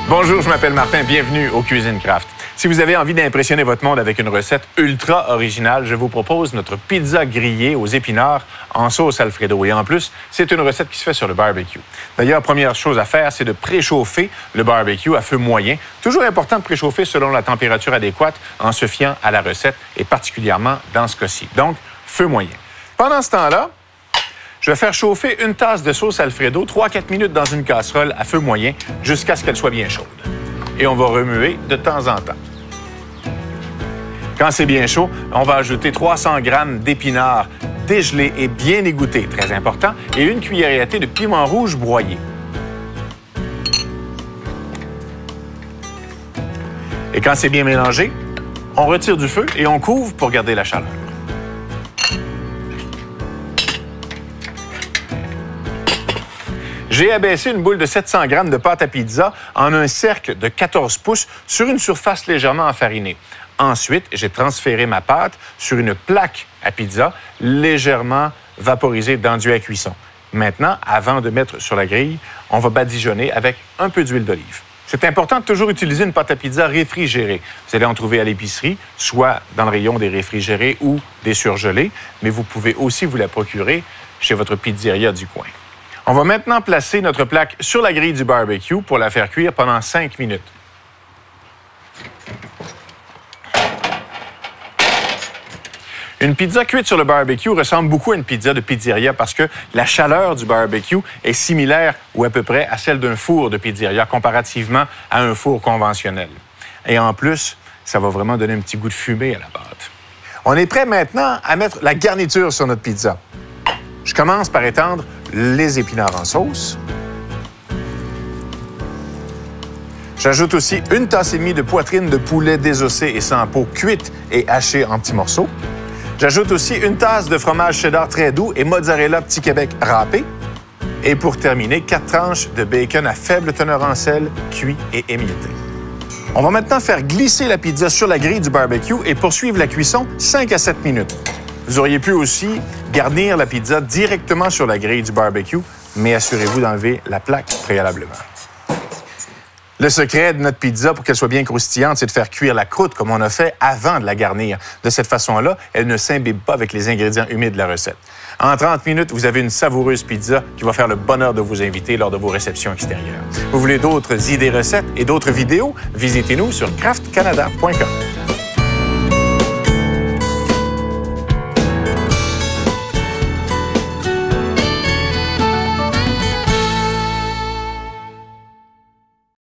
Bonjour, je m'appelle Martin, bienvenue au Cuisine Craft. Si vous avez envie d'impressionner votre monde avec une recette ultra originale, je vous propose notre pizza grillée aux épinards en sauce Alfredo. Et en plus, c'est une recette qui se fait sur le barbecue. D'ailleurs, première chose à faire, c'est de préchauffer le barbecue à feu moyen. Toujours important de préchauffer selon la température adéquate en se fiant à la recette et particulièrement dans ce cas-ci. Donc, feu moyen. Pendant ce temps-là, je vais faire chauffer une tasse de sauce Alfredo 3-4 minutes dans une casserole à feu moyen jusqu'à ce qu'elle soit bien chaude. Et on va remuer de temps en temps. Quand c'est bien chaud, on va ajouter 300 g d'épinards dégelés et bien égouttés, très important, et une cuillère à thé de piment rouge broyé. Et quand c'est bien mélangé, on retire du feu et on couvre pour garder la chaleur. J'ai abaissé une boule de 700 g de pâte à pizza en un cercle de 14 pouces sur une surface légèrement enfarinée. Ensuite, j'ai transféré ma pâte sur une plaque à pizza légèrement vaporisée d'enduit à cuisson. Maintenant, avant de mettre sur la grille, on va badigeonner avec un peu d'huile d'olive. C'est important de toujours utiliser une pâte à pizza réfrigérée. Vous allez en trouver à l'épicerie, soit dans le rayon des réfrigérés ou des surgelés, mais vous pouvez aussi vous la procurer chez votre pizzeria du coin. On va maintenant placer notre plaque sur la grille du barbecue pour la faire cuire pendant 5 minutes. Une pizza cuite sur le barbecue ressemble beaucoup à une pizza de pizzeria parce que la chaleur du barbecue est similaire ou à peu près à celle d'un four de pizzeria comparativement à un four conventionnel. Et en plus, ça va vraiment donner un petit goût de fumée à la pâte. On est prêt maintenant à mettre la garniture sur notre pizza. Je commence par étendre les épinards en sauce. J'ajoute aussi une tasse et demie de poitrine de poulet désossée et sans peau cuite et hachée en petits morceaux. J'ajoute aussi une tasse de fromage cheddar très doux et mozzarella Petit Québec râpé. Et pour terminer, 4 tranches de bacon à faible teneur en sel, cuit et émietté. On va maintenant faire glisser la pizza sur la grille du barbecue et poursuivre la cuisson 5 à 7 minutes. Vous auriez pu aussi garnir la pizza directement sur la grille du barbecue, mais assurez-vous d'enlever la plaque préalablement. Le secret de notre pizza, pour qu'elle soit bien croustillante, c'est de faire cuire la croûte comme on a fait avant de la garnir. De cette façon-là, elle ne s'imbibe pas avec les ingrédients humides de la recette. En 30 minutes, vous avez une savoureuse pizza qui va faire le bonheur de vos invités lors de vos réceptions extérieures. Vous voulez d'autres idées recettes et d'autres vidéos? Visitez-nous sur craftcanada.com.